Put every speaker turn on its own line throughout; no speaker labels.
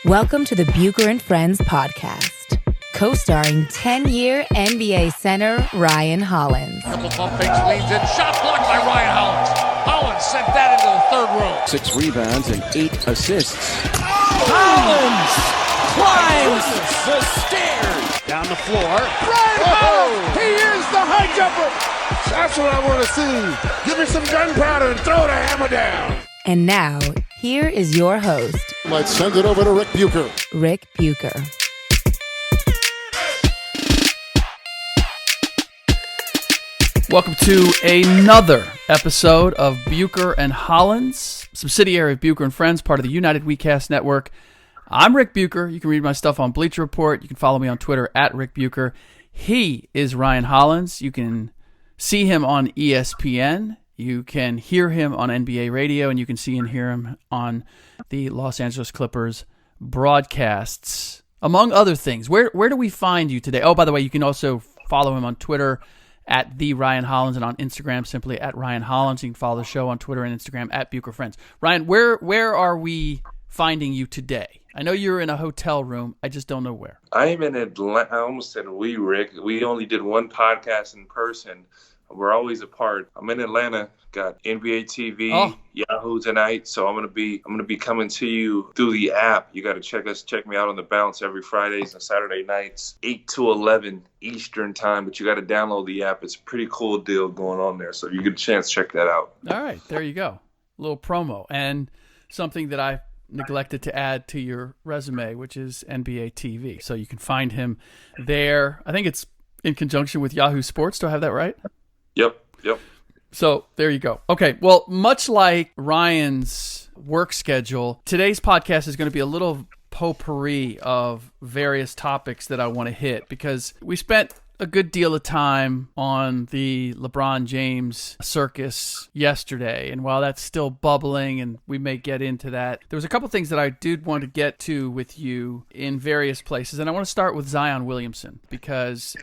Welcome to the Bucher and Friends podcast, co-starring 10-year NBA center Ryan Hollins.
Couple bump fakes, leans in, shot blocked by Ryan Hollins. Hollins sent that into the third row.
6 rebounds and 8 assists.
Hollins climbs the stairs.
Down the floor.
Ryan Hollins, he is the high jumper. That's what I want to see. Give me some gunpowder and throw the hammer down.
And now, here is your host,
Let's send it over to Rick Bucher.
Rick Bucher.
Welcome to another episode of Bucher and Hollins, subsidiary of Bucher and Friends, part of the United WeCast Network. I'm Rick Bucher. You can read my stuff on Bleacher Report. You can follow me on Twitter at Rick Bucher. He is Ryan Hollins. You can see him on ESPN. You can hear him on NBA radio, and you can see and hear him on the Los Angeles Clippers broadcasts, among other things. Where do we find you today? Oh, by the way, you can also follow him on Twitter at the Ryan Hollins, and on Instagram simply at Ryan Hollins. You can follow the show on Twitter and Instagram at Bucher Friends. Ryan, where are we finding you today? I know you're in a hotel room. I just don't know where.
I am in Atlanta. I almost said Rick. We only did one podcast in person. We're always apart. I'm in Atlanta. Got NBA TV, Yahoo tonight. So I'm gonna be coming to you through the app. You got to check me out on the Bounce every Fridays and Saturday nights, 8 to 11 Eastern time. But you got to download the app. It's a pretty cool deal going on there. So if you get a chance, check that out.
All right, there you go. A little promo and something that I neglected to add to your resume, which is NBA TV. So you can find him there. I think it's in conjunction with Yahoo Sports. Do I have that right?
Yep.
So there you go. Okay, well, much like Ryan's work schedule, today's podcast is going to be a little potpourri of various topics that I want to hit because we spent a good deal of time on the LeBron James circus yesterday. And while that's still bubbling and we may get into that, there was a couple things that I did want to get to with you in various places. And I want to start with Zion Williamson because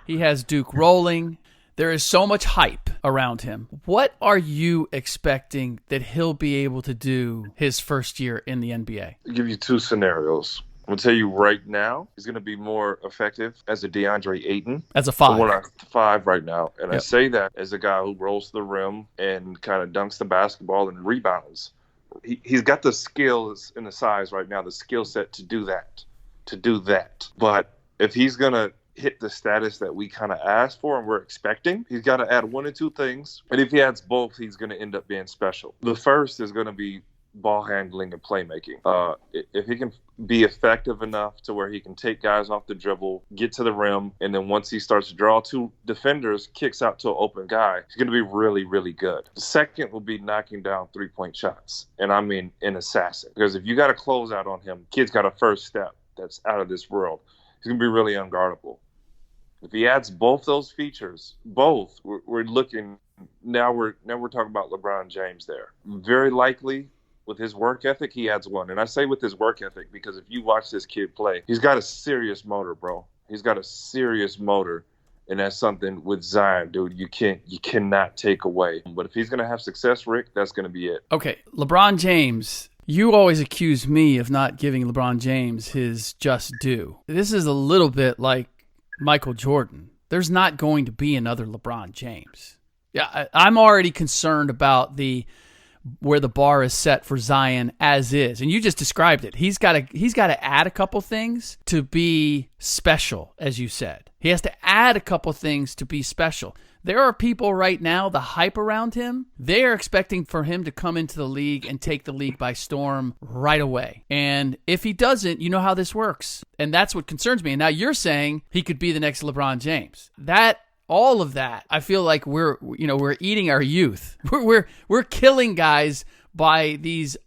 he has Duke rolling. There is so much hype around him. What are you expecting that he'll be able to do his first year in the NBA?
I'll give you two scenarios. I'm going to tell you right now, he's going to be more effective as a DeAndre Ayton.
As a 5.
We're at 5 right now. And
Yep.
I say that as a guy who rolls to the rim and kind of dunks the basketball and rebounds. He's got the skills and the size right now, the skill set to do that. But if he's going to hit the status that we kind of asked for and we're expecting, he's got to add one or two things. And if he adds both, he's going to end up being special. The first is going to be ball handling and playmaking. If he can be effective enough to where he can take guys off the dribble, get to the rim, and then once he starts to draw 2 defenders, kicks out to an open guy, he's going to be really, really good. The second will be knocking down 3-point shots. And I mean an assassin. Because if you got a closeout on him, kid's got a first step that's out of this world. He's going to be really unguardable. If he adds both those features, we're looking now. We're talking about LeBron James there. Very likely, with his work ethic, he adds one. And I say with his work ethic because if you watch this kid play, he's got a serious motor, bro. He's got a serious motor, and that's something with Zion, dude. You cannot take away. But if he's gonna have success, Rick, that's gonna be it.
Okay, LeBron James. You always accuse me of not giving LeBron James his just due. This is a little bit like Michael Jordan. There's not going to be another LeBron James. Yeah, I'm already concerned about where the bar is set for Zion as is, and you just described it. He's got to add a couple things to be special, as you said. He has to add a couple things to be special. There are people right now, the hype around him, they are expecting for him to come into the league and take the league by storm right away. And if he doesn't, you know how this works. And that's what concerns me. And now you're saying he could be the next LeBron James. All of that, I feel like we're eating our youth. We're killing guys by these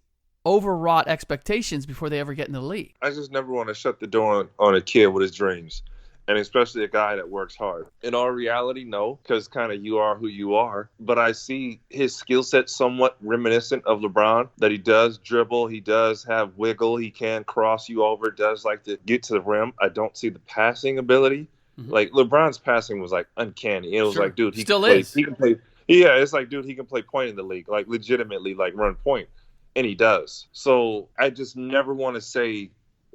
overwrought expectations before they ever get in the league.
I just never want to shut the door on a kid with his dreams. And especially a guy that works hard. In all reality, no, because kind of you are who you are. But I see his skill set somewhat reminiscent of LeBron, that he does dribble, he does have wiggle, he can cross you over, does like to get to the rim. I don't see the passing ability. Mm-hmm. Like LeBron's passing was like uncanny. It was like, dude, he can play. Yeah, it's like, dude, he can play point in the league, like legitimately, like run point. And he does. So I just never want to say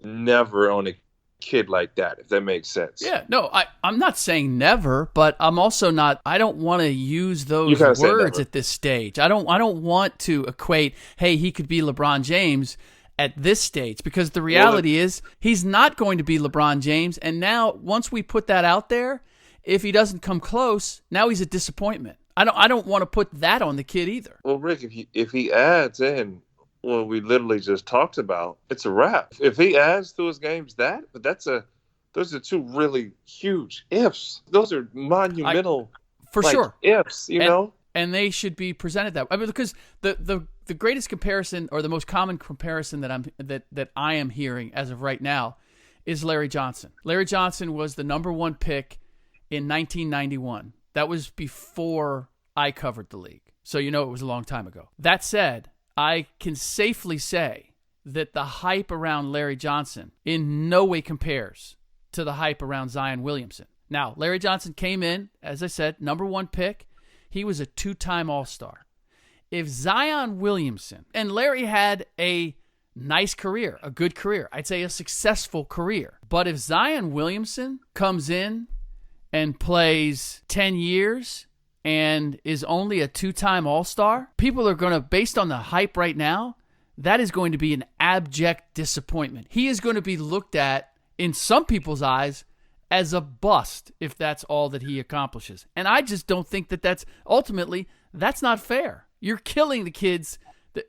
never on a kid like that, if that makes sense.
Yeah, no, I'm not saying never, but I'm also not. I don't want to use those words at this stage. I don't want to equate, hey, he could be LeBron James at this stage, because the reality is he's not going to be LeBron James. And now, once we put that out there, if he doesn't come close, now he's a disappointment. I don't want to put that on the kid either.
Well, Rick, if he adds in what we literally just talked about, it's a wrap. If he adds to his games those are two really huge ifs. Those are monumental,
sure,
ifs. You know,
and they should be presented that way. I mean, because the greatest comparison, or the most common comparison that I am hearing as of right now, is Larry Johnson. Larry Johnson was the number 1 pick in 1991. That was before I covered the league, so it was a long time ago. That said, I can safely say that the hype around Larry Johnson in no way compares to the hype around Zion Williamson. Now, Larry Johnson came in, as I said, number 1 pick. He was a 2-time All-Star. If Zion Williamson, and Larry had a nice career, a good career, I'd say a successful career. But if Zion Williamson comes in and plays 10 years and is only a 2-time All-Star, people are going to, based on the hype right now, that is going to be an abject disappointment. He is going to be looked at, in some people's eyes, as a bust if that's all that he accomplishes. And I just don't think that's not fair. You're killing the kids.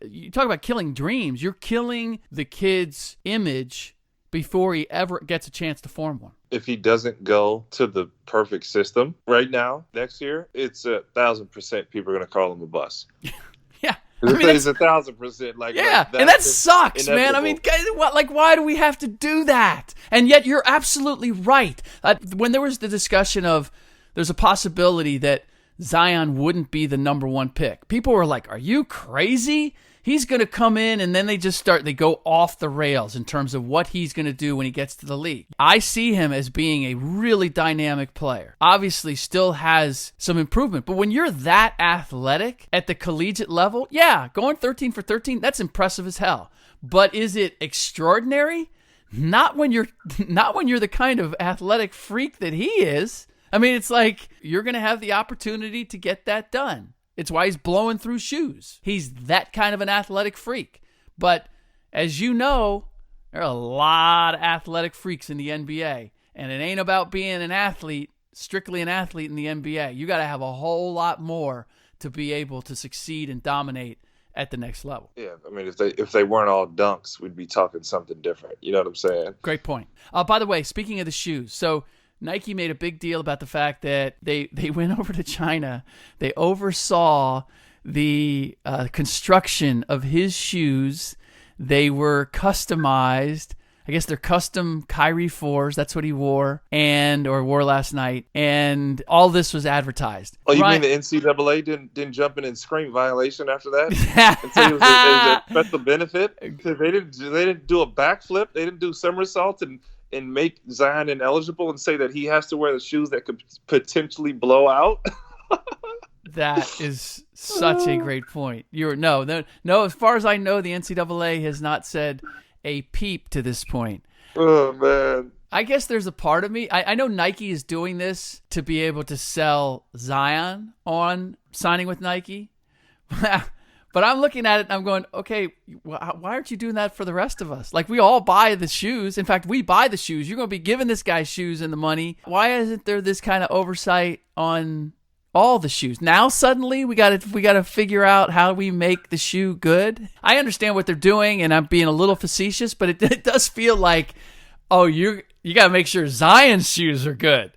You talk about killing dreams. You're killing the kid's image before he ever gets a chance to form one.
If he doesn't go to the perfect system right now, next year, it's 1,000% people are going to call him a bust.
Yeah.
It's 1,000%.
Yeah, and that sucks, man. I mean, why do we have to do that? And yet you're absolutely right. When there was the discussion of there's a possibility that Zion wouldn't be the number 1 pick, people were like, are you crazy? He's going to come in, and then they go off the rails in terms of what he's going to do when he gets to the league. I see him as being a really dynamic player. Obviously, still has some improvement. But when you're that athletic at the collegiate level, yeah, going 13 for 13, that's impressive as hell. But is it extraordinary? Not when you're the kind of athletic freak that he is. I mean, it's like you're going to have the opportunity to get that done. It's why he's blowing through shoes. He's that kind of an athletic freak. But as you know, there are a lot of athletic freaks in the NBA. And it ain't about being an athlete, strictly an athlete in the NBA. You got to have a whole lot more to be able to succeed and dominate at the next level.
Yeah, I mean, if they weren't all dunks, we'd be talking something different. You know what I'm saying?
Great point. By the way, speaking of the shoes, so Nike made a big deal about the fact that they went over to China. They oversaw the construction of his shoes. They were customized. I guess they're custom Kyrie 4s. That's what he wore or wore last night. And all this was advertised.
Oh, you mean the NCAA didn't jump in and scream violation after that? And say it was a special benefit? They didn't do a backflip. They didn't do somersaults and make Zion ineligible and say that he has to wear the shoes that could potentially blow out.
That is such a great point. No. As far as I know, the NCAA has not said a peep to this point.
Oh man!
I guess there's a part of me. I know Nike is doing this to be able to sell Zion on signing with Nike. But I'm looking at it and I'm going, okay, why aren't you doing that for the rest of us? Like, we all buy the shoes. In fact, we buy the shoes. You're going to be giving this guy shoes and the money. Why isn't there this kind of oversight on all the shoes? Now suddenly we got to figure out how we make the shoe good. I understand what they're doing, and I'm being a little facetious, but it does feel like, oh, you got to make sure Zion's shoes are good.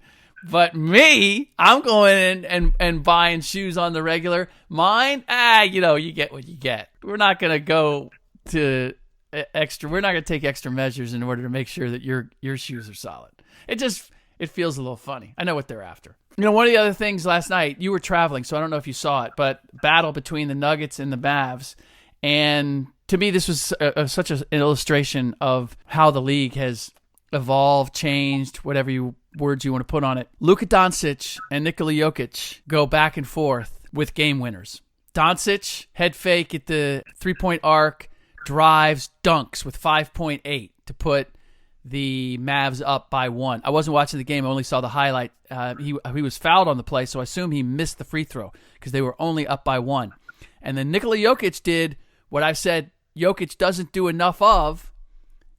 But me, I'm going in and buying shoes on the regular. Mine, you get what you get. We're not going to go to extra. We're not going to take extra measures in order to make sure that your shoes are solid. It feels a little funny. I know what they're after. One of the other things last night, you were traveling, so I don't know if you saw it, but battle between the Nuggets and the Mavs. And to me, this was such an illustration of how the league has evolved, changed, whatever words you want to put on it. Luka Doncic and Nikola Jokic go back and forth with game winners. Doncic, head fake at the three-point arc, drives, dunks with 5.8 to put the Mavs up by 1. I wasn't watching the game. I only saw the highlight. He was fouled on the play, so I assume he missed the free throw because they were only up by 1. And then Nikola Jokic did what I've said Jokic doesn't do enough of.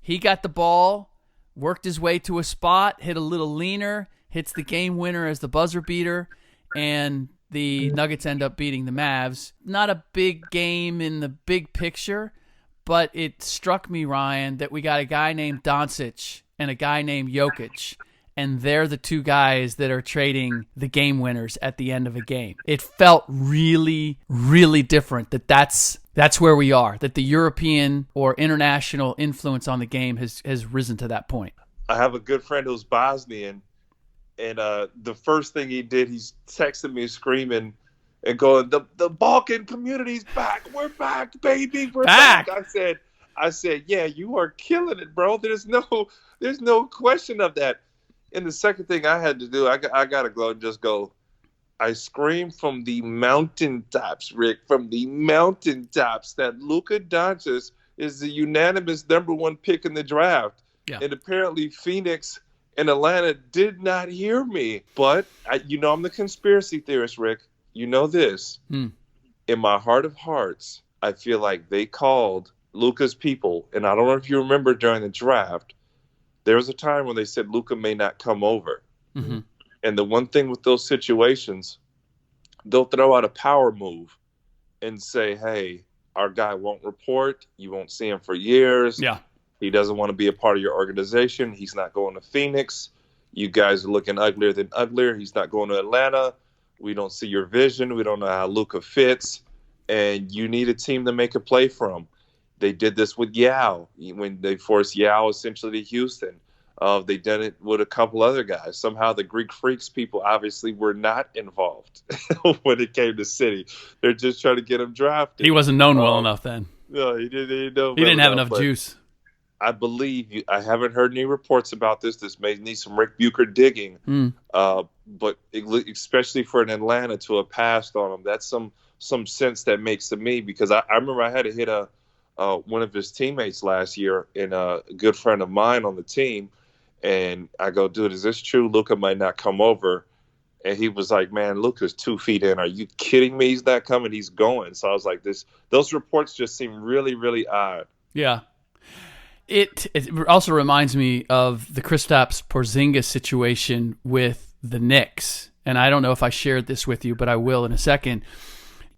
He got the ball, worked his way to a spot, hit a little leaner, hits the game winner as the buzzer beater, and the Nuggets end up beating the Mavs. Not a big game in the big picture, but it struck me, Ryan, that we got a guy named Doncic and a guy named Jokic, and they're the two guys that are trading the game winners at the end of a game. It felt really, really different that's where we are, that the European or international influence on the game has risen to that point.
I have a good friend who's Bosnian, and the first thing he did, he's texting me screaming and going, the Balkan community's back. We're back, baby. We're back. I said, yeah, you are killing it, bro. There's no question of that. And the second thing I had to do, I got to go and just go, I screamed from the mountaintops, Rick, from the mountaintops that Luka Doncic is the unanimous number 1 pick in the draft.
Yeah.
And apparently Phoenix and Atlanta did not hear me. But, I'm the conspiracy theorist, Rick. You know this. In my heart of hearts, I feel like they called Luka's people. And I don't know if you remember during the draft, there was a time when they said Luka may not come over.
Mm-hmm.
And the one thing with those situations, they'll throw out a power move and say, hey, our guy won't report. You won't see him for years.
Yeah.
He doesn't want to be a part of your organization. He's not going to Phoenix. You guys are looking uglier than uglier. He's not going to Atlanta. We don't see your vision. We don't know how Luka fits. And you need a team to make a play for him. They did this with Yao when they forced Yao essentially to Houston. They've done it with a couple other guys. Somehow the Greek Freaks people obviously were not involved when it came to City. They're just trying to get him drafted.
He wasn't known well enough then.
No, he didn't
have enough juice.
I believe I haven't heard any reports about this. This may need some Rick Bucher digging. But especially for an Atlanta to have passed on him, that's some sense that makes to me, because I remember I had to hit one of his teammates last year and a good friend of mine on the team. And I go, dude, is this true? Luka might not come over. And he was like, man, Luka's 2 feet in. Are you kidding me? He's not coming. He's going. So I was like, those reports just seem really, really odd.
Yeah. It also reminds me of the Kristaps Porzingis situation with the Knicks. And I don't know if I shared this with you, but I will in a second.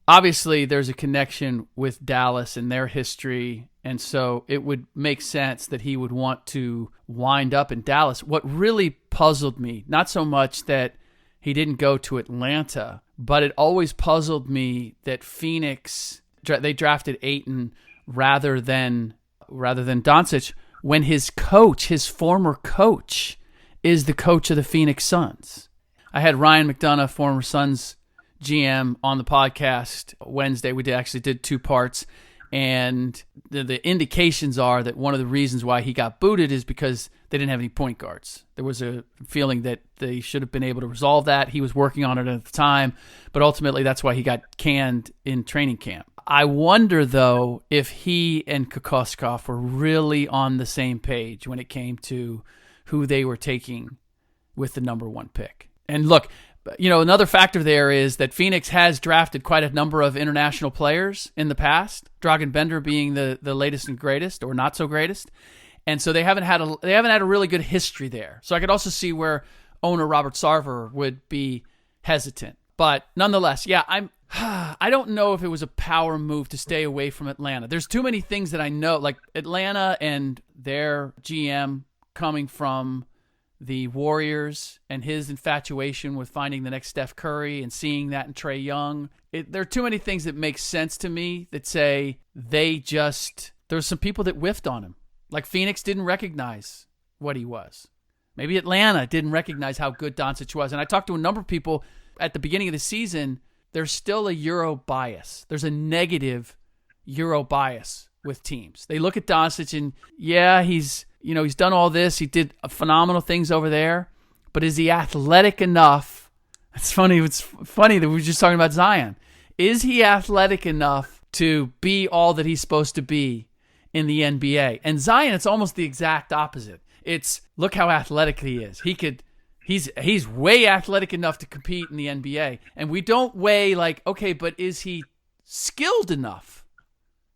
Obviously, there's a connection with Dallas and their history, and so it would make sense that he would want to wind up in Dallas. What really puzzled me, not so much that he didn't go to Atlanta, but it always puzzled me that Phoenix, they drafted Ayton rather than Doncic, when his former coach, is the coach of the Phoenix Suns. I had Ryan McDonough, former Suns GM, on the podcast Wednesday. We did 2 parts, and the indications are that one of the reasons why he got booted is because they didn't have any point guards. There was a feeling that they should have been able to resolve that. He was working on it at the time, but ultimately that's why he got canned in training camp. I wonder, though, if he and Kokoskov were really on the same page when it came to who they were taking with the number 1 pick. And look, another factor there is that Phoenix has drafted quite a number of international players in the past, Dragan Bender being the latest and greatest, or not so greatest. And so they haven't had a really good history there. So I could also see where owner Robert Sarver would be hesitant. But nonetheless, yeah, I don't know if it was a power move to stay away from Atlanta. There's too many things that I know, like Atlanta and their GM coming from the Warriors and his infatuation with finding the next Steph Curry and seeing that in Trae Young. There are too many things that make sense to me that say there's some people that whiffed on him. Like Phoenix didn't recognize what he was. Maybe Atlanta didn't recognize how good Doncic was. And I talked to a number of people at the beginning of the season. There's still a Euro bias. There's a negative Euro bias with teams. They look at Doncic and, yeah, he's done all this. He did phenomenal things over there. But is he athletic enough? It's funny that we were just talking about Zion. Is he athletic enough to be all that he's supposed to be in the NBA. And Zion, it's almost the exact opposite. It's look how athletic he is. He's way athletic enough to compete in the NBA. And we don't weigh like, okay, but is he skilled enough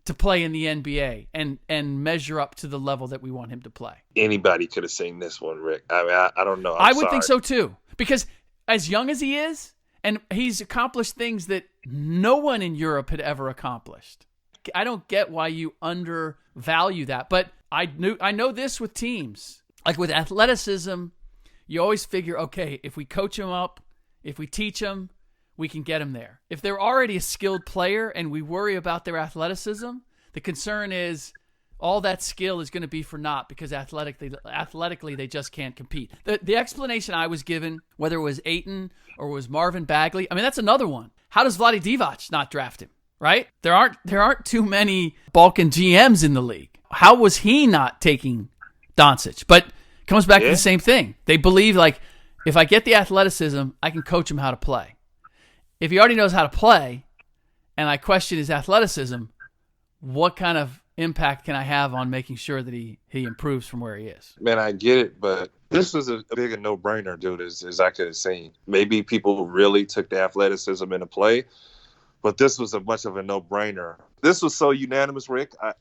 to play in the NBA and measure up to the level that we want him to play?
Anybody could have seen this one, Rick. I mean, I don't know.
I would think so too. Because as young as he is, and he's accomplished things that no one in Europe had ever accomplished. I don't get why you undervalue that. But I know this with teams. Like with athleticism, you always figure, okay, if we coach them up, if we teach them, we can get them there. If they're already a skilled player and we worry about their athleticism, the concern is all that skill is going to be for naught because athletically they just can't compete. The explanation I was given, whether it was Ayton or it was Marvin Bagley, I mean, that's another one. How does Vlade Divac not draft him, right? There aren't too many Balkan GMs in the league. How was he not taking Doncic? But it comes back to the same thing. They believe, like, if I get the athleticism, I can coach him how to play. If he already knows how to play and I question his athleticism, what kind of impact can I have on making sure that he improves from where he is?
Man, I get it, but this was a big no-brainer, dude, as I could have seen. Maybe people really took the athleticism into play, but this was a much of a no-brainer. This was so unanimous, Rick. I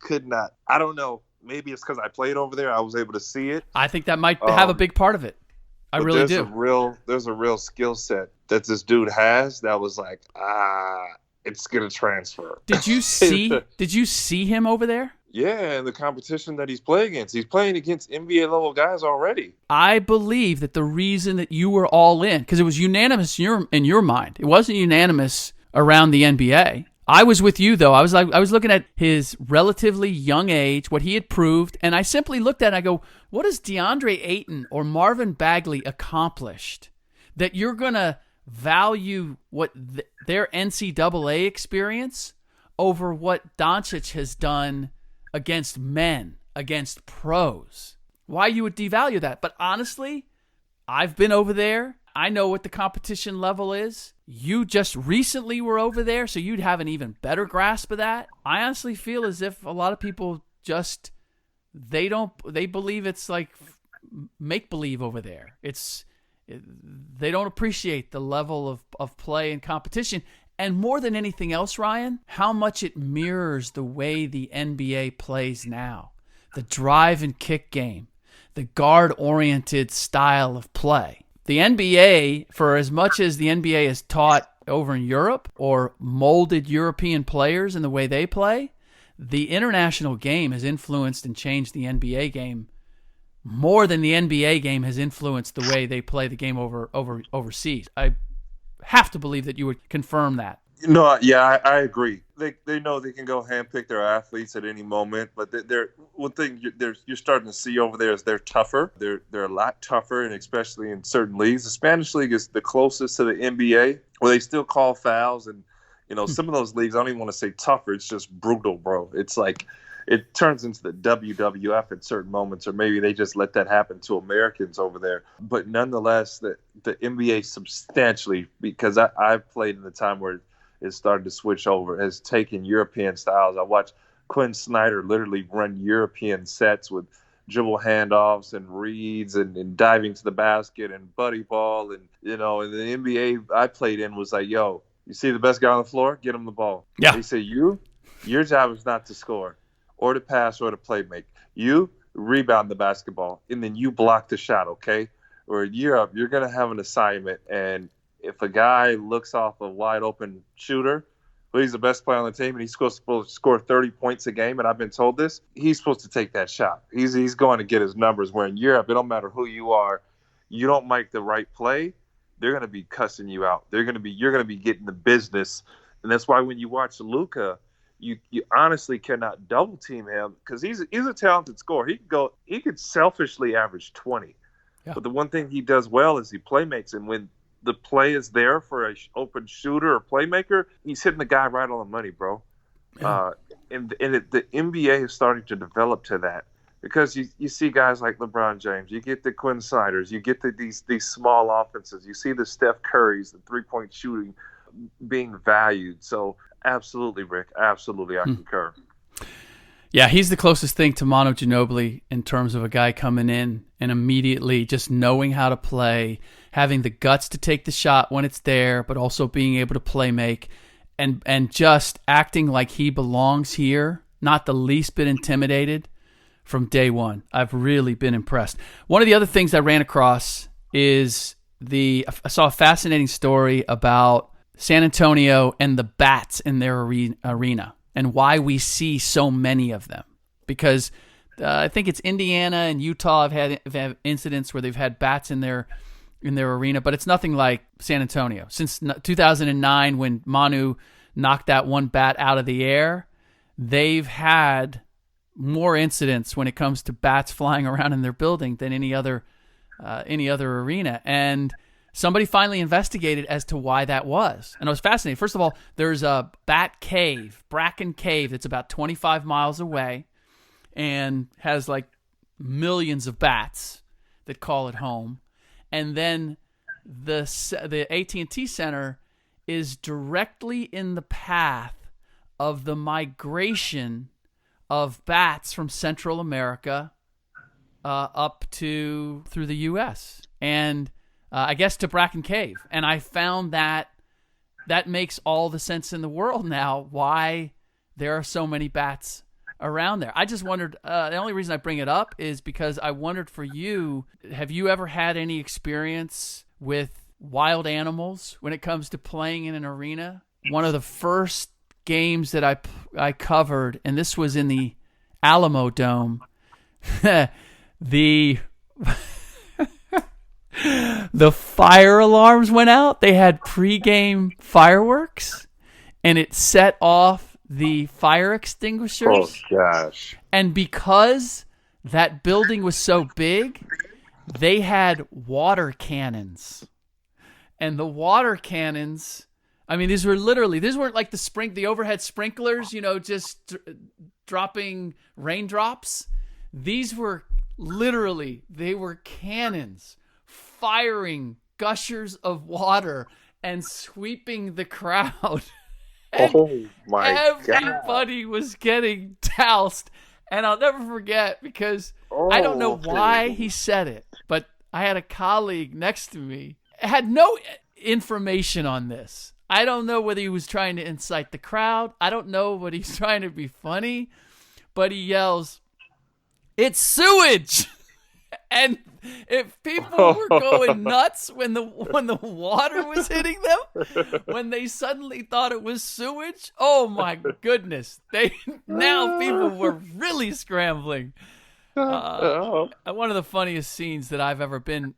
don't know. Maybe it's because I played over there. I was able to see it.
I think that might have a big part of it. I really do.
There's a real skill set that this dude has that was like, it's going to transfer.
Did you see him over there?
Yeah, and the competition that he's playing against. He's playing against NBA-level guys already.
I believe that the reason that you were all in, because it was unanimous in your mind. It wasn't unanimous around the NBA. I was with you, though. I was looking at his relatively young age, what he had proved, and I simply looked at it and I go, what has DeAndre Ayton or Marvin Bagley accomplished that you're going to value what their NCAA experience over what Doncic has done against men, against pros? Why you would devalue that? But honestly, I've been over there. I know what the competition level is. You just recently were over there, so you'd have an even better grasp of that. I honestly feel as if a lot of people just, they believe it's like make-believe over there. They don't appreciate the level of play and competition. And more than anything else, Ryan, how much it mirrors the way the NBA plays now. The drive and kick game, the guard-oriented style of play. The NBA, for as much as the NBA is taught over in Europe or molded European players in the way they play, the international game has influenced and changed the NBA game more than the NBA game has influenced the way they play the game overseas. I have to believe that you would confirm that.
No, yeah, I agree. They know they can go handpick their athletes at any moment, but they're one thing you're starting to see over there is they're tougher. They're a lot tougher, and especially in certain leagues. The Spanish league is the closest to the NBA, where they still call fouls, and some of those leagues I don't even want to say tougher. It's just brutal, bro. It's like it turns into the WWF at certain moments, or maybe they just let that happen to Americans over there. But nonetheless, the NBA substantially, because I've played in the time where it started to switch over, has taken European styles. I watched Quinn Snyder literally run European sets with dribble handoffs and reads and diving to the basket and buddy ball. And, and the NBA I played in was like, yo, you see the best guy on the floor? Get him the ball.
Yeah.
They say, your job is not to score or to pass or to play make. You rebound the basketball, and then you block the shot, okay? Or in Europe, you're going to have an assignment, and if a guy looks off a wide-open shooter, but he's the best player on the team, and he's supposed to score 30 points a game, and I've been told this, he's supposed to take that shot. He's going to get his numbers, where in Europe, it don't matter who you are. You don't make the right play, they're going to be cussing you out. You're going to be getting the business, and that's why when you watch Luka, you honestly cannot double-team him because he's a talented scorer. He could selfishly average 20. Yeah. But the one thing he does well is he playmakes, and when the play is there for an open shooter or playmaker, he's hitting the guy right on the money, bro. Yeah. The NBA is starting to develop to that because you see guys like LeBron James, you get the Quinn Snyders, you get these small offenses, you see the Steph Currys, the three-point shooting being valued. So absolutely, Rick, absolutely, I concur.
Yeah, he's the closest thing to Manu Ginobili in terms of a guy coming in and immediately just knowing how to play, having the guts to take the shot when it's there, but also being able to play make, and just acting like he belongs here, not the least bit intimidated from day one. I've really been impressed. One of the other things I ran across is I saw a fascinating story about San Antonio and the bats in their arena and why we see so many of them. Because I think it's Indiana and Utah have had incidents where they've had bats in their arena, but it's nothing like San Antonio. Since 2009, when Manu knocked that one bat out of the air, they've had more incidents when it comes to bats flying around in their building than any other arena. And somebody finally investigated as to why that was. And I was fascinated. First of all, there's a bat cave, Bracken Cave, that's about 25 miles away and has like millions of bats that call it home. And then the AT&T Center is directly in the path of the migration of bats from Central America up through the U.S. and I guess to Bracken Cave. And I found that makes all the sense in the world now why there are so many bats around there. I just wondered, the only reason I bring it up is because I wondered for you, have you ever had any experience with wild animals when it comes to playing in an arena? One of the first games that I covered, and this was in the Alamodome, the fire alarms went out. They had pregame fireworks, and it set off the fire extinguishers.
Oh, gosh.
And because that building was so big, they had water cannons. And the water cannons, I mean, these weren't like the overhead sprinklers, just dropping raindrops. These were they were cannons firing gushers of water and sweeping the crowd.
Oh my God.
Everybody was getting doused. And I'll never forget because I don't know why he said it, but I had a colleague next to me, had no information on this. I don't know whether he was trying to incite the crowd. I don't know whether he's trying to be funny, but he yells, "It's sewage!" And if people were going nuts when the water was hitting them, when they suddenly thought it was sewage, oh my goodness! Now people were really scrambling. One of the funniest scenes that I've ever been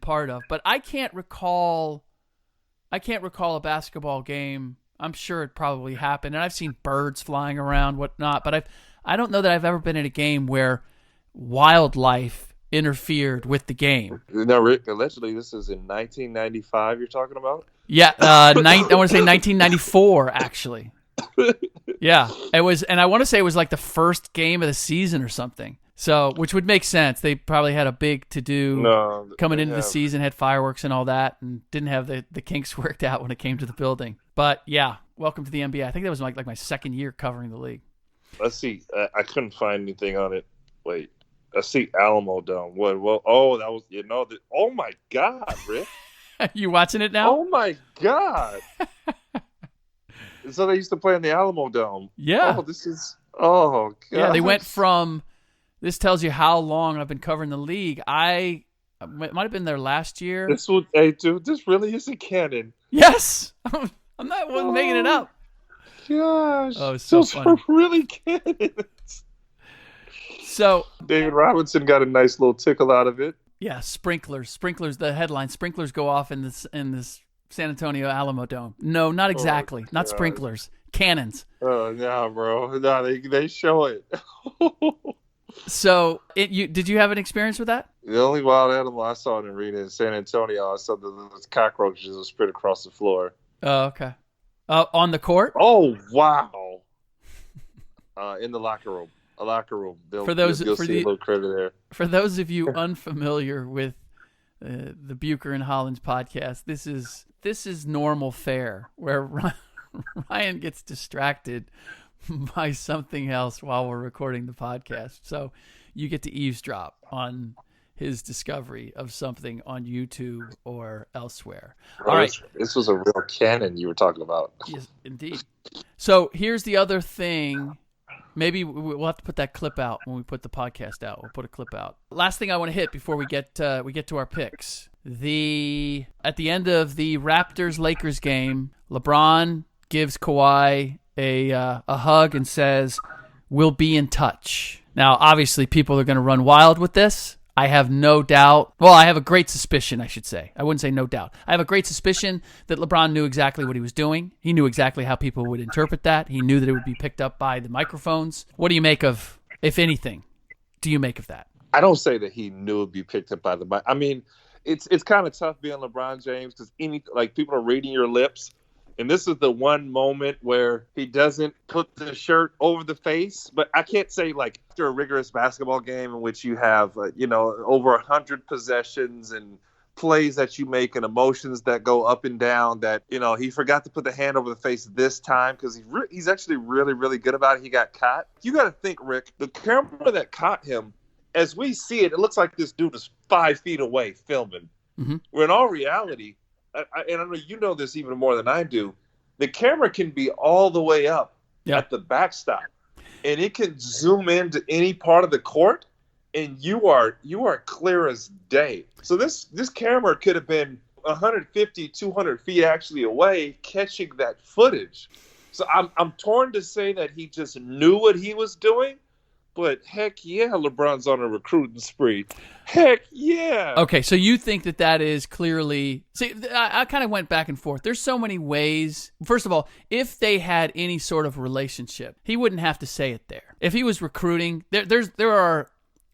part of. But I can't recall a basketball game. I'm sure it probably happened, and I've seen birds flying around, whatnot. But I don't know that I've ever been in a game where wildlife interfered with the game.
No, Rick, allegedly this is in 1995 you're talking about?
Yeah, I want to say 1994, actually. Yeah, it was, and I want to say it was like the first game of the season or something. So, which would make sense. They probably had a big to-do coming into the season, had fireworks and all that, and didn't have the kinks worked out when it came to the building. But yeah, welcome to the NBA. I think that was like my second year covering the league.
Let's see. I couldn't find anything on it. Wait. Let's see. Alamodome. What? Well, oh, that was, oh my God, Rick.
You watching it now?
Oh my God. So they used to play in the Alamodome.
Yeah.
God.
Yeah, they went from, this tells you how long I've been covering the league. It might have been there last year.
This really is a canon.
Yes. I'm not making it up.
Gosh.
Oh, it's so funny.
Those are really canons.
So
David Robinson got a nice little tickle out of it.
Yeah, sprinklers. The headline, sprinklers go off in this San Antonio Alamodome. No, not exactly. Not sprinklers. Cannons.
Oh, no, bro. No, they show it.
So, did you have an experience with that?
The only wild animal I saw in the arena in San Antonio, I saw those cockroaches that spread across the floor.
Oh, okay. On the court?
Oh, wow. In the locker room. A locker room. You'll see a little critter there.
For those of you unfamiliar with the Bucher and Hollins podcast, this is normal fare where Ryan gets distracted by something else while we're recording the podcast. So you get to eavesdrop on his discovery of something on YouTube or elsewhere. All right.
This was a real canon you were talking about.
Yes, indeed. So here's the other thing. Maybe we'll have to put that clip out when we put the podcast out. We'll put a clip out. Last thing I want to hit before we get to our picks. At the end of the Raptors-Lakers game, LeBron gives Kawhi a hug and says, "We'll be in touch." Now, obviously, people are going to run wild with this. I have no doubt. Well, I have a great suspicion, I should say. I wouldn't say no doubt. I have a great suspicion that LeBron knew exactly what he was doing. He knew exactly how people would interpret that. He knew that it would be picked up by the microphones. What do you make of, if anything, do you make of that?
I don't say that he knew it would be picked up by the mic. I mean, it's kind of tough being LeBron James because people are reading your lips. And this is the one moment where he doesn't put the shirt over the face. But I can't say, like, after a rigorous basketball game in which you have, over 100 possessions and plays that you make and emotions that go up and down, that, he forgot to put the hand over the face this time because he's actually really, really good about it. He got caught. You got to think, Rick, the camera that caught him, as we see it, it looks like this dude is 5 feet away filming. Mm-hmm. Where in all reality, and I know you know this even more than I do, the camera can be all the way up at the backstop, and it can zoom into any part of the court, and you are clear as day. So this camera could have been 150, 200 feet actually away catching that footage. So I'm torn to say that he just knew what he was doing. But heck yeah, LeBron's on a recruiting spree. Heck yeah.
Okay, so you think that is clearly... See, I kind of went back and forth. There's so many ways. First of all, if they had any sort of relationship, he wouldn't have to say it there. If he was recruiting, there are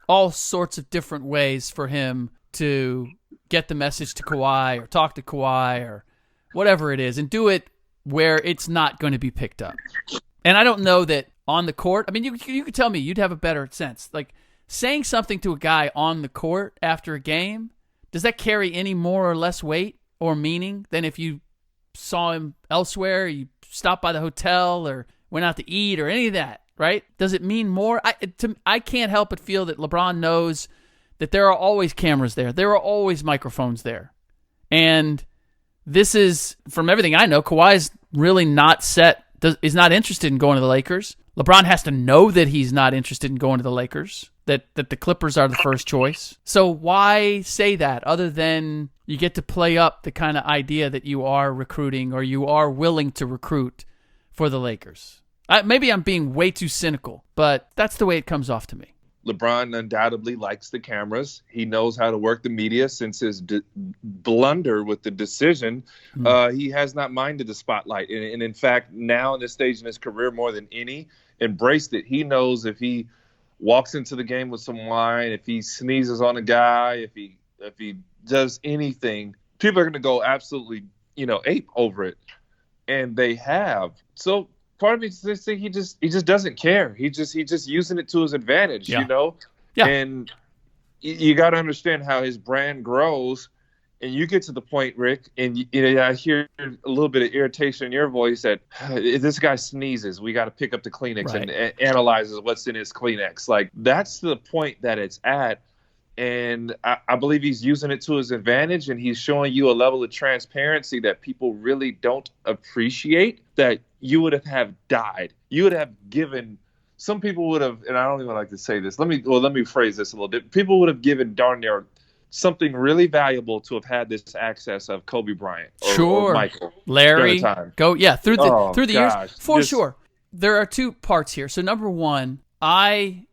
all sorts of different ways for him to get the message to Kawhi or talk to Kawhi or whatever it is and do it where it's not going to be picked up. And I don't know that on the court, I mean, you could tell me, you'd have a better sense. Like, saying something to a guy on the court after a game, does that carry any more or less weight or meaning than if you saw him elsewhere, you stopped by the hotel or went out to eat or any of that, right? Does it mean more? I can't help but feel that LeBron knows that there are always cameras there. There are always microphones there. And this is, from everything I know, Kawhi's really not is not interested in going to the Lakers. LeBron has to know that he's not interested in going to the Lakers, that the Clippers are the first choice. So why say that other than you get to play up the kind of idea that you are recruiting or you are willing to recruit for the Lakers? Maybe I'm being way too cynical, but that's the way it comes off to me.
LeBron undoubtedly likes the cameras. He knows how to work the media since his blunder with the decision. He has not minded the spotlight. And in fact, now in this stage in his career, more than any, embraced it. He knows if he walks into the game with some wine, if he sneezes on a guy, if he does anything, people are going to go absolutely, ape over it. And they have. So part of me just think he just doesn't care. He just using it to his advantage, Yeah. And you got to understand how his brand grows. And you get to the point, Rick, and I hear a little bit of irritation in your voice that if this guy sneezes, we got to pick up the Kleenex and analyzes what's in his Kleenex. Like, that's the point that it's at. And I believe he's using it to his advantage, and he's showing you a level of transparency that people really don't appreciate, that you would have died. You would have given – some people would have – and I don't even like to say this. Let me phrase this a little bit. People would have given darn near something really valuable to have had this access of Kobe Bryant or Michael.
Larry. Through the years. Sure. There are two parts here. So number one, I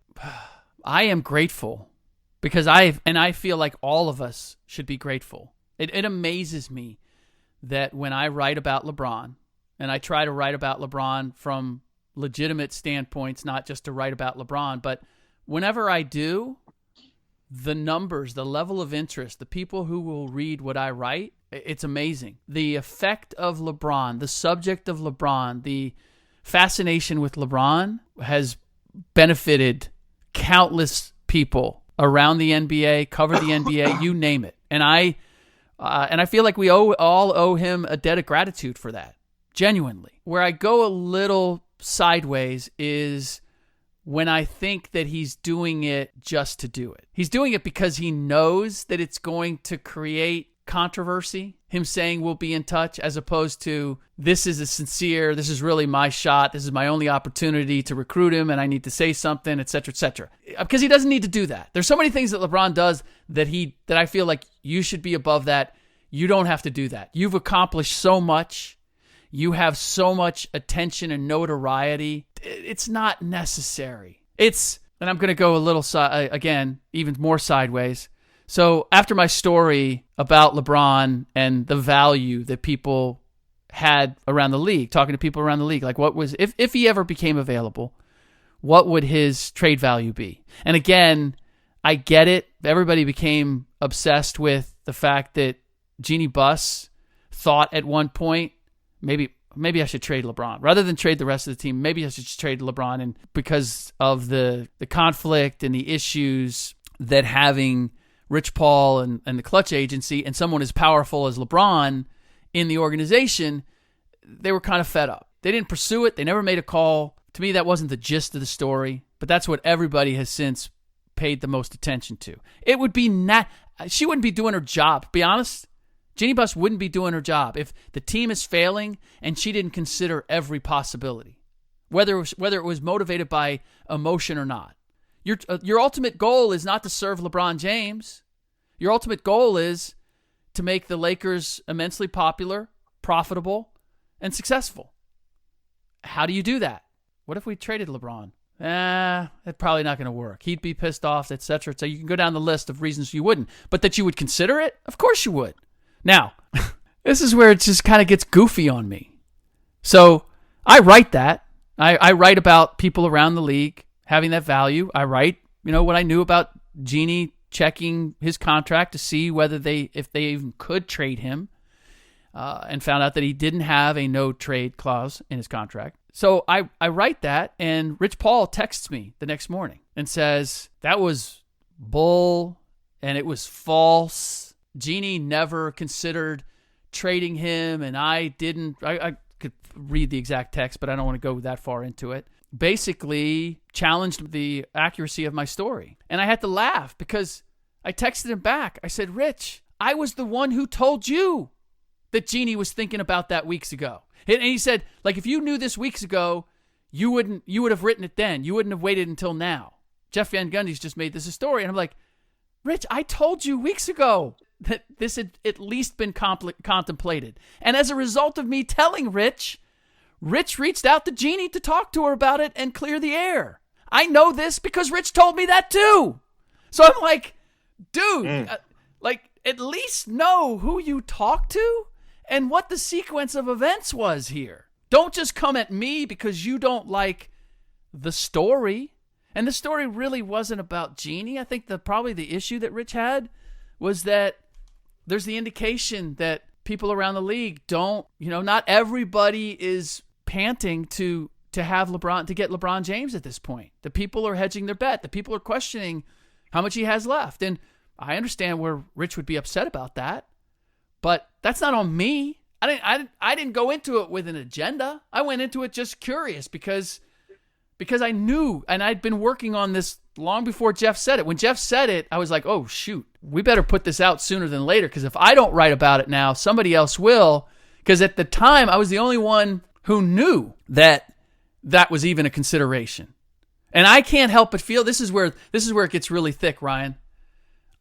am grateful because I feel like all of us should be grateful. It amazes me that when I write about LeBron, and I try to write about LeBron from legitimate standpoints, not just to write about LeBron, but whenever I do, the numbers, the level of interest, the people who will read what I write, it's amazing. The effect of LeBron, the subject of LeBron, the fascination with LeBron has benefited countless people around the NBA, cover the NBA, you name it. And I feel like we all owe him a debt of gratitude for that, genuinely. Where I go a little sideways is when I think that he's doing it just to do it. He's doing it because he knows that it's going to create controversy, him saying we'll be in touch, as opposed to this is really my shot, this is my only opportunity to recruit him and I need to say something, etc., etc. Because he doesn't need to do that. There's so many things that LeBron does that I feel like you should be above that. You don't have to do that. You've accomplished so much. You have so much attention and notoriety. It's not necessary. And I'm going to go a little, again, even more sideways. So after my story about LeBron and the value that people had around the league, talking to people around the league, like what was, if he ever became available, what would his trade value be? And again, I get it. Everybody became obsessed with the fact that Jeannie Buss thought at one point, maybe I should trade LeBron. Rather than trade the rest of the team, maybe I should just trade LeBron. And because of the conflict and the issues that having Rich Paul and the Clutch Agency and someone as powerful as LeBron in the organization, they were kind of fed up. They didn't pursue it. They never made a call. To me, that wasn't the gist of the story, but that's what everybody has since paid the most attention to. It would be she wouldn't be doing her job. To be honest, Jeannie Buss wouldn't be doing her job if the team is failing and she didn't consider every possibility, whether it was motivated by emotion or not. Your ultimate goal is not to serve LeBron James. Your ultimate goal is to make the Lakers immensely popular, profitable, and successful. How do you do that? What if we traded LeBron? It's probably not going to work. He'd be pissed off, etc. So you can go down the list of reasons you wouldn't. But that you would consider it? Of course you would. Now, this is where it just kind of gets goofy on me. So I write that. I write about people around the league having that value. I write, what I knew about Jeannie checking his contract to see if they even could trade him, and found out that he didn't have a no trade clause in his contract. So I write that, and Rich Paul texts me the next morning and says, that was bull and it was false. Jeannie never considered trading him, and I didn't. I could read the exact text, but I don't want to go that far into it. Basically challenged the accuracy of my story. And I had to laugh because I texted him back. I said, Rich, I was the one who told you that Jeannie was thinking about that weeks ago. And he said, if you knew this weeks ago, you would have written it then. You wouldn't have waited until now. Jeff Van Gundy's just made this a story. And I'm like, Rich, I told you weeks ago that this had at least been contemplated. And as a result of me telling Rich reached out to Jeannie to talk to her about it and clear the air. I know this because Rich told me that too. So I'm like, dude, at least know who you talked to and what the sequence of events was here. Don't just come at me because you don't like the story. And the story really wasn't about Jeannie. I think probably the issue that Rich had was that there's the indication that people around the league don't, not everybody is panting to have LeBron, to get LeBron James at this point. The people are hedging their bet. The people are questioning how much he has left. And I understand where Rich would be upset about that, but that's not on me. I didn't go into it with an agenda. I went into it just curious because I knew, and I'd been working on this long before Jeff said it. When Jeff said it, I was like, oh, shoot, we better put this out sooner than later, because if I don't write about it now, somebody else will. Because at the time, I was the only one who knew that was even a consideration. And I can't help but feel, this is where it gets really thick, Ryan.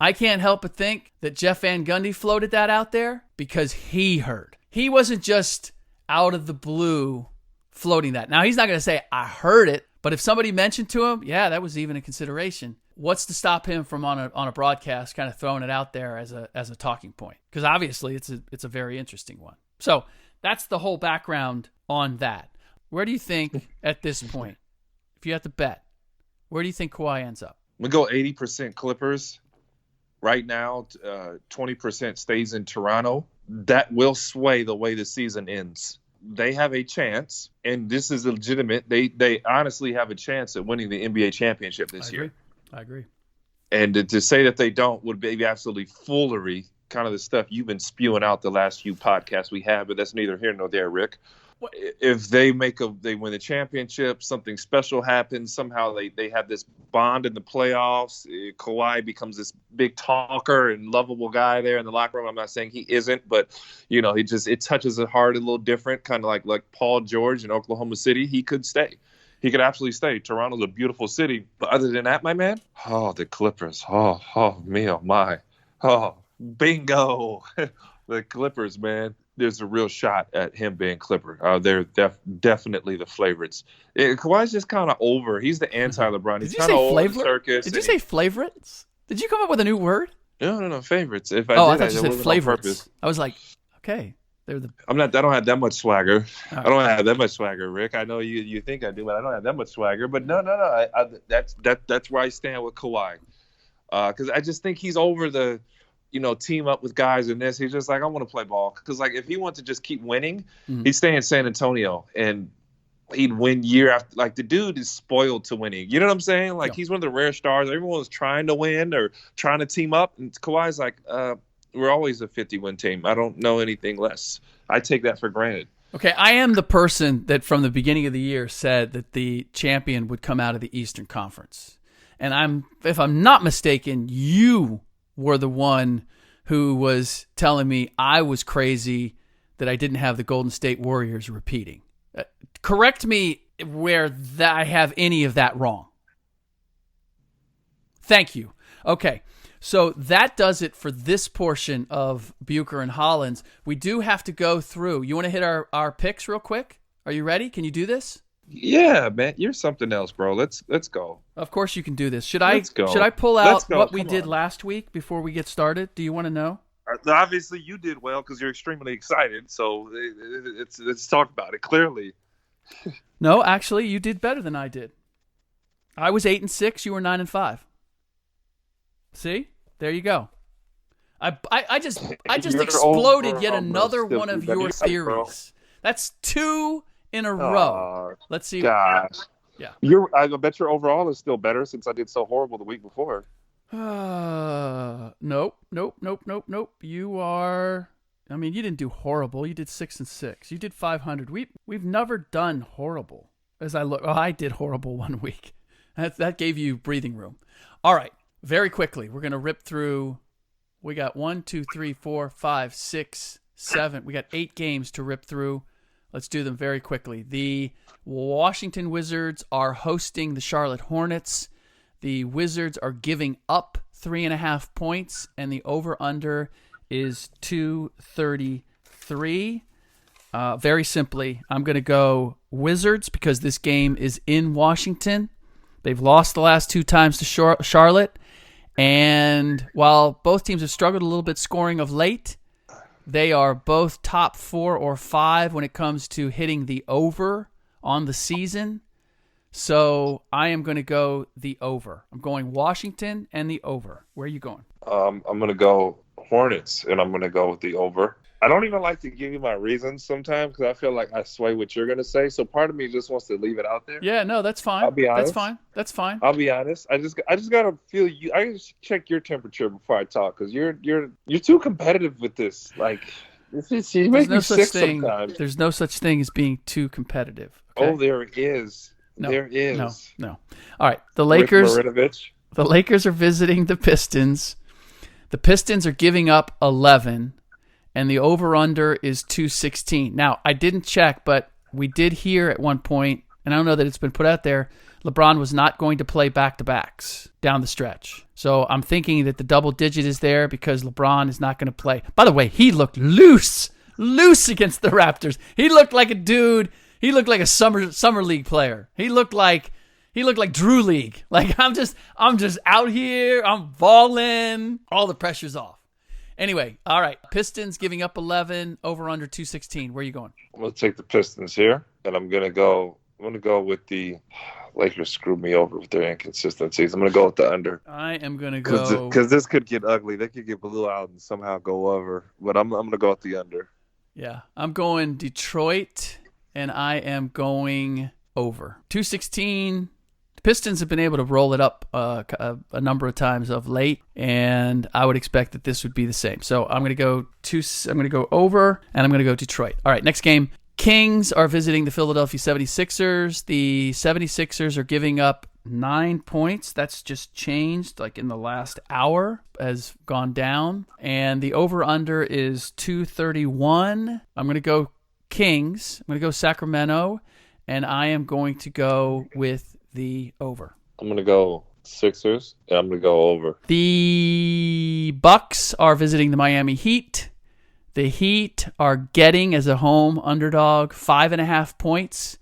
I can't help but think that Jeff Van Gundy floated that out there because he heard. He wasn't just out of the blue floating that. Now, he's not going to say, I heard it, but if somebody mentioned to him, yeah, that was even a consideration. What's to stop him from on a broadcast kind of throwing it out there as a talking point? Because obviously it's a very interesting one. So that's the whole background on that. Where do you think at this point, if you had to bet, where do you think Kawhi ends up?
We go 80% Clippers. Right now, 20% stays in Toronto. That will sway the way the season ends. They have a chance, and this is legitimate. They honestly have a chance at winning the NBA championship this year.
I agree.
And to say that they don't would be absolutely foolery, kind of the stuff you've been spewing out the last few podcasts we have, but that's neither here nor there, Rick. if they win the championship, something special happens. Somehow they have this bond in the playoffs. Kawhi becomes this big talker and lovable guy there in the locker room. I'm not saying he isn't, but it touches the heart a little different, kind of like Paul George in Oklahoma City. He could stay. He could absolutely stay. Toronto's a beautiful city, but other than that, my man, the Clippers. Me, oh my, bingo, the Clippers, man. There's a real shot at him being Clipper. They're definitely the favorites. Kawhi's just kind of over. He's the anti-LeBron. He's kind of over the circus.
Did you say favorites? Did you come up with a new word?
No, favorites. If
I
did,
thought you said flavorites. I was like, okay, they're the.
I don't have that much swagger. Right. I don't have that much swagger, Rick. I know you think I do, but I don't have that much swagger. But no. That's where I stand with Kawhi, because I just think he's over the. Team up with guys in this. He's just like, I want to play ball. Because, if he wants to just keep winning, he'd stay in San Antonio and he'd win year after. The dude is spoiled to winning. You know what I'm saying? He's one of the rare stars. Everyone's trying to win or trying to team up. And Kawhi's like, we're always a 50-win team. I don't know anything less. I take that for granted.
Okay, I am the person that from the beginning of the year said that the champion would come out of the Eastern Conference. And if I'm not mistaken, you were the one who was telling me I was crazy that I didn't have the Golden State Warriors repeating. Correct me where I have any of that wrong. Thank you. Okay, so that does it for this portion of Bucher and Hollins. We do have to go through. You want to hit our picks real quick? Are you ready? Can you do this?
Yeah, man, you're something else, bro. Let's go.
Of course you can do this. Should I pull out what we did last week before we get started? Do you want to know?
Obviously, you did well because you're extremely excited. So let's talk about it clearly.
No, actually, you did better than I did. I was 8-6. You were 9-5. See, there you go. I just exploded yet another one of your theories. That's 2 in a row. Let's see.
Gosh.
Yeah.
I bet your overall is still better since I did so horrible the week before.
Nope. You are. I mean, you didn't do horrible. You did 6-6. You did 500. We've never done horrible. As I look, I did horrible one week. That gave you breathing room. All right. Very quickly, we're gonna rip through. We got 1, 2, 3, 4, 5, 6, 7. We got 8 games to rip through. Let's do them very quickly. The Washington Wizards are hosting the Charlotte Hornets. The Wizards are giving up 3.5 points, and the over-under is 233. Very simply, I'm going to go Wizards because this game is in Washington. They've lost the last 2 times to Charlotte, and while both teams have struggled a little bit scoring of late, they are both top 4 or 5 when it comes to hitting the over on the season. So I am going to go the over. I'm going Washington and the over. Where are you going?
I'm going to go Hornets, and I'm going to go with the over. I don't even like to give you my reasons sometimes because I feel like I sway what you're going to say. So part of me just wants to leave it out there.
Yeah, no, that's fine.
I'll be honest.
That's fine.
I'll be honest. I just got to feel you. I just check your temperature before I talk because you're too competitive with this. You make me sick sometimes.
There's no such thing as being too competitive. Okay?
Oh, there is.
No,
there is.
No. All right. The Lakers.
The
Lakers are visiting the Pistons. The Pistons are giving up 11. And the over-under is 216. Now, I didn't check, but we did hear at one point, and I don't know that it's been put out there, LeBron was not going to play back-to-backs down the stretch. So I'm thinking that the double digit is there because LeBron is not going to play. By the way, he looked loose against the Raptors. He looked like a dude. He looked like a summer league player. He looked like Drew League. I'm just out here. I'm balling. All the pressure's off. Anyway, all right. Pistons giving up 11, over under 216. Where are you going?
I'm going to take the Pistons here, and I'm going to go with the Lakers. Screwed me over with their inconsistencies. I'm going to go with the under.
I am going to go
because this could get ugly. They could get blew out and somehow go over. But I'm going to go with the under.
Yeah, I'm going Detroit, and I am going over 216. Pistons have been able to roll it up a number of times of late, and I would expect that this would be the same. So I'm going to go over, and I'm going to go Detroit. All right, next game, Kings are visiting the Philadelphia 76ers. The 76ers are giving up 9 points. That's just changed like in the last hour, has gone down. And the over-under is 231. I'm going to go Kings. I'm going to go Sacramento. And I am going to go with the over.
I'm going to go Sixers, and I'm going to go over.
The Bucks are visiting the Miami Heat. The Heat are getting, as a home underdog, 5.5 points,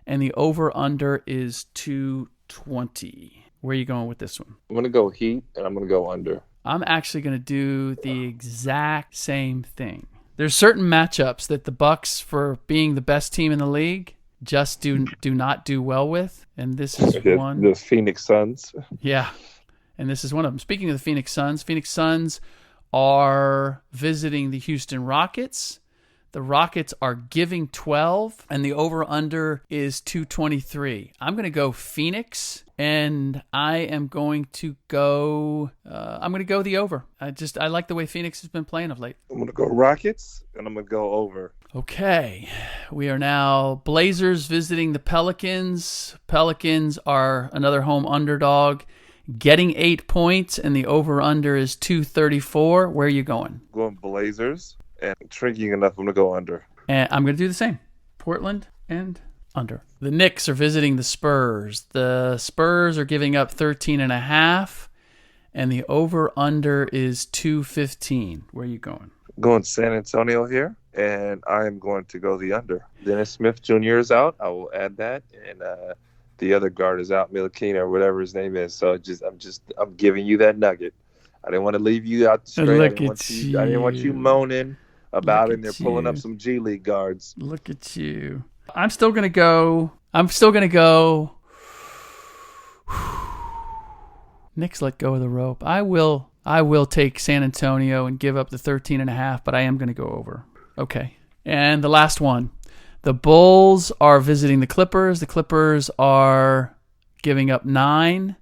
and the over-under is 220. Where are you going with this one?
I'm going to go Heat, and I'm going to go under.
I'm actually going to do the exact same thing. There's certain matchups that the Bucks, for being the best team in the league, just do not do well with, and this is one.
The Phoenix Suns.
Yeah, and this is one of them. Speaking of the Phoenix Suns are visiting the Houston Rockets. The Rockets are giving 12, and the over-under is 223. I'm going to go Phoenix, and I am going to go the over. I like the way Phoenix has been playing of late.
I'm going to go Rockets, and I'm going to go over.
Okay, we are now Blazers visiting the Pelicans. Pelicans are another home underdog, getting 8 points, and the over-under is 234. Where are you going?
Going Blazers, and shrinking enough, I'm going to go under.
And I'm going to do the same. Portland and under. The Knicks are visiting the Spurs. The Spurs are giving up 13.5, and the over-under is 215. Where are you going?
Going San Antonio here, and I am going to go the under. Dennis Smith Jr. is out. I will add that, and the other guard is out, Milakina or whatever his name is. So I'm giving you that nugget. I didn't want to leave you out the straight. I didn't want you moaning about it. And they're pulling up some G League guards.
Look at you. I'm still gonna go. Knicks let go of the rope. I will take San Antonio and give up the 13.5, but I am going to go over. Okay. And the last one. The Bulls are visiting the Clippers. The Clippers are giving up 9,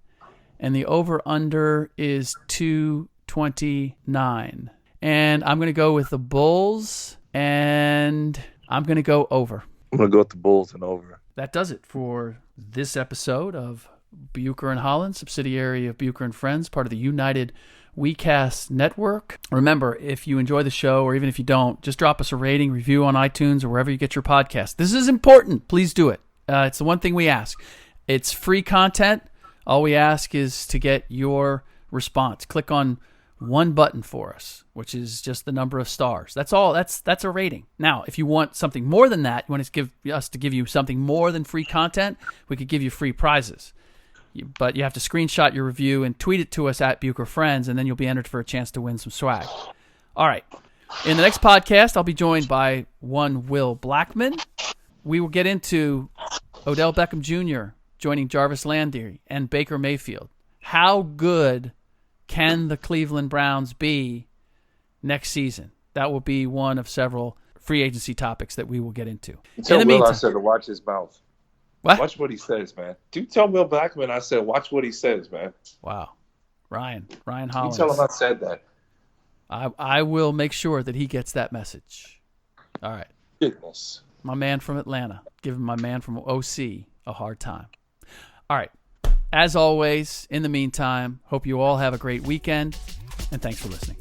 and the over-under is 229. And I'm going to go with the Bulls, and I'm going to go over.
I'm going to go with the Bulls and over.
That does it for this episode of Bucher and Hollins, subsidiary of Bucher and Friends, part of the United WeCast Network. Remember, if you enjoy the show, or even if you don't, just drop us a rating, review on iTunes or wherever you get your podcast. This is important. Please do it. It's the one thing we ask. It's free content. All we ask is to get your response. Click on one button for us, which is just the number of stars. That's all. That's a rating. Now, if you want something more than that, you want us to give you something more than free content, we could give you free prizes. But you have to screenshot your review and tweet it to us at Bucher Friends, and then you'll be entered for a chance to win some swag. All right. In the next podcast, I'll be joined by one Will Blackman. We will get into Odell Beckham Jr. joining Jarvis Landry and Baker Mayfield. How good can the Cleveland Browns be next season? That will be one of several free agency topics that we will get into.
Tell Will I said to watch his mouth.
What?
Watch what he says, man. Do tell Will Blackman I said watch what he says, man.
Wow. Ryan Hollins.
You tell him I said that.
I will make sure that he gets that message. All right.
Goodness.
My man from Atlanta. Giving my man from OC a hard time. All right. As always, in the meantime, hope you all have a great weekend, and thanks for listening.